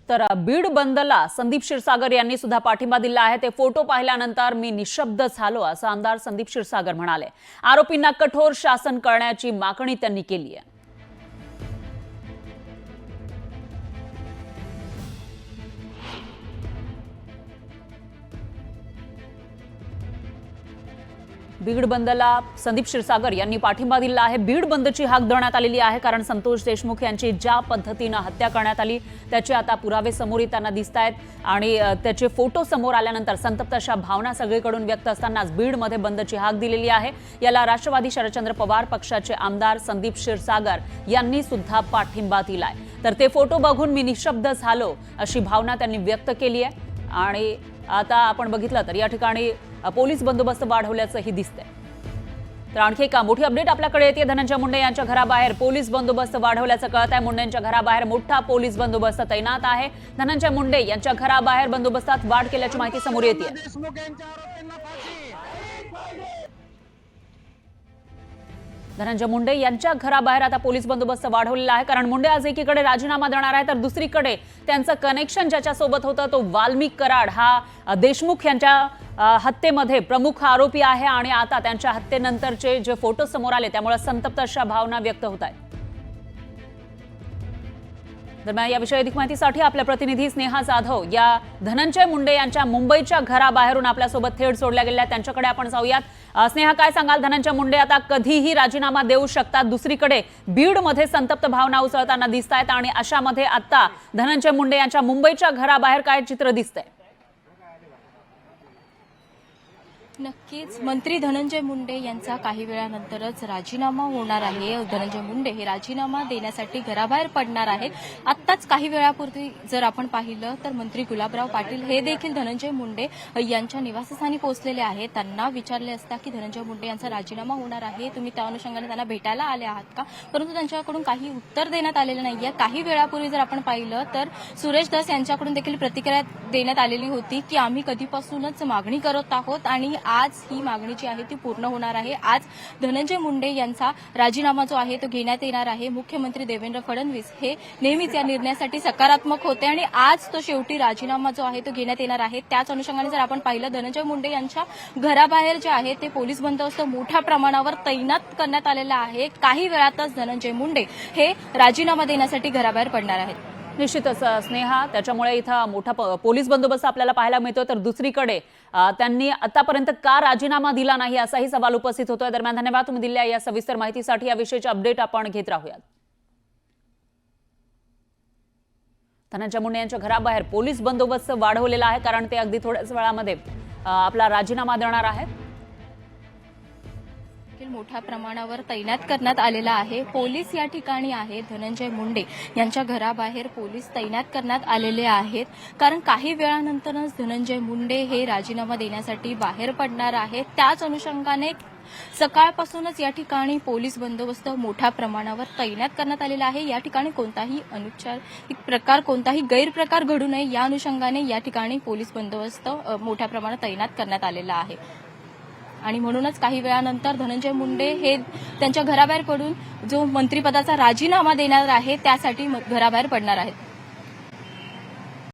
तर बीड बंदला संदीप क्षीरसागर यांनी सुद्धा पाठिंबा दिला आहे। ते फोटो पाहिल्यानंतर मी निशब्द झालो असं आमदार संदीप क्षीरसागर म्हणाले। आरोपींना कठोर शासन करण्याची मागणी त्यांनी केली आहे। बीड बंदला संदीप क्षीरसागर यांनी पाठिंबा दिला आहे। बीड बंदची हाक देण्यात आलेली आहे कारण संतोष देशमुख यांची ज्या पद्धतीने हत्या करण्यात आली त्याचे आता पुरावे समोर येताना दिसतायत आणि त्याचे फोटो समोर आल्यानंतर संतप्त अशा भावना सगळीकडून व्यक्त असतानाच बीडमध्ये बंदची हाक दिलेली आहे। याला राष्ट्रवादी शरदचंद्र पवार पक्षाचे आमदार संदीप क्षीरसागर यांनी सुद्धा पाठिंबा दिलाय। तर ते फोटो बघून मी निशब्द झालो अशी भावना त्यांनी व्यक्त केली आहे। आणि आता आपण बघितलं तर या ठिकाणी पोलीस बंदोबस्त वाढवल्याचंही दिसतंय। तर आणखी एक मोठी अपडेट आपल्याकडे येते। धनंजय मुंडे यांच्या घराबाहेर पोलीस बंदोबस्त वाढवल्याचं कळत आहे। मुंडेंच्या घराबाहेर मोठा पोलीस बंदोबस्त तैनात आहे। धनंजय मुंडे यांच्या घराबाहेर बंदोबस्तात वाढ केल्याची माहिती समोर येते। धनंजय मुंडे यांच्या घराबाहेर आता पोलीस बंदोबस्त वाढवलेला आहे कारण मुंडे आज एकीकडे राजीनामा देणार आहे तर दुसरीकडे त्यांचं कनेक्शन ज्याच्यासोबत होतं तो वाल्मिक कराड हा देशमुख यांच्या हत्येमध्ये प्रमुख आरोपी आहे आणि आता त्यांच्या हत्येनंतरचे जे फोटो समोर आले त्यामुळे संतप्त अशा भावना व्यक्त होत आहेत। दरम्यान याविषयी अधिक माहितीसाठी आपल्या प्रतिनिधी स्नेहा जाधव या धनंजय मुंडे यांच्या मुंबईच्या घराबाहेरून आपल्यासोबत थेट जोडल्या गेल्या। त्यांच्याकडे आपण जाऊयात। स्नेहा, काय सांगाल? धनंजय मुंडे आता कधीही राजीनामा देऊ शकतात। दुसरीकडे बीडमध्ये संतप्त भावना उसळताना दिसत आहेत आणि अशामध्ये आता धनंजय मुंडे यांच्या मुंबईच्या घराबाहेर काय चित्र दिसतंय? नक्कीच मंत्री धनंजय मुंडे यांचा काही वेळानंतरच राजीनामा होणार आहे। धनंजय मुंडे हे राजीनामा देण्यासाठी घराबाहेर पडणार आहेत। आत्ताच काही वेळापूर्वी जर आपण पाहिलं तर मंत्री गुलाबराव पाटील हे देखील धनंजय मुंडे यांच्या निवासस्थानी पोहोचलेले आहेत। त्यांना विचारले असता की धनंजय मुंडे यांचा राजीनामा होणार आहे, तुम्ही त्या अनुषंगाने त्यांना भेटायला आले आहात का? परंतु त्यांच्याकडून काही उत्तर देण्यात आलेलं नाहीये। काही वेळापूर्वी जर आपण पाहिलं तर सुरेश धस यांच्याकडून देखील प्रतिक्रिया देण्यात आलेली होती की आम्ही कधीपासूनच मागणी करत आहोत आणि आज ही मागणी जी आहे ती पूर्ण होणार आहे। आज धनंजय मुंडे यांचा राजीनामा जो आहे तो घेण्यात येणार आहे। मुख्यमंत्री देवेंद्र फडणवीस हे नेहमीच या निर्णयासाठी सकारात्मक होते आणि आज तो शेवटी राजीनामा जो आहे तो घेण्यात येणार आहे। त्याच अनुषंगाने जर आपण पाहिलं धनंजय मुंडे यांच्या घराबाहेर जे आहे ते पोलीस बंदोबस्त मोठ्या प्रमाणावर तैनात करण्यात आलेला आहे। काही वेळातच धनंजय मुंडे हे राजीनामा देण्यासाठी घराबाहेर पडणार आहेत। निश्चितच स्नेहा, त्याच्यामुळे इथं मोठा पोलीस बंदोबस्त आपल्याला पाहायला मिळतो। तर दुसरीकडे त्यांनी आतापर्यंत का राजीनामा दिला नाही असाही सवाल उपस्थित होतोय। दरम्यान धन्यवाद तुम्ही दिलेल्या या सविस्तर माहितीसाठी। या विषयीचे अपडेट आपण घेत राहूयात। धनंजय मुंडे यांच्या घराबाहेर पोलीस बंदोबस्त वाढवलेला आहे कारण ते अगदी थोड्याच वेळामध्ये आपला राजीनामा देणार आहेत। मोठ्या प्रमाणावर तैनात करण्यात आलेला आहे। पोलीस या ठिकाणी आहेत। धनंजय मुंडे यांच्या घराबाहेर पोलीस तैनात करण्यात आलेले आहेत कारण काही वेळानंतरच धनंजय मुंडे हे राजीनामा देण्यासाठी बाहेर पडणार आहेत। त्याच अनुषंगाने सकाळपासूनच या ठिकाणी पोलीस बंदोबस्त मोठ्या प्रमाणावर तैनात करण्यात आलेला आहे। या ठिकाणी कोणताही अनुचित प्रकार, कोणताही गैरप्रकार घडू नये या अनुषंगाने या ठिकाणी पोलीस बंदोबस्त मोठ्या प्रमाणात तैनात करण्यात आलेला आहे आणि म्हणूनच काही वेळानंतर धनंजय मुंडे हे त्यांच्या घराबाहेर पडून जो मंत्रिपदाचा राजीनामा देणार आहे त्यासाठी घराबाहेर पडणार आहेत।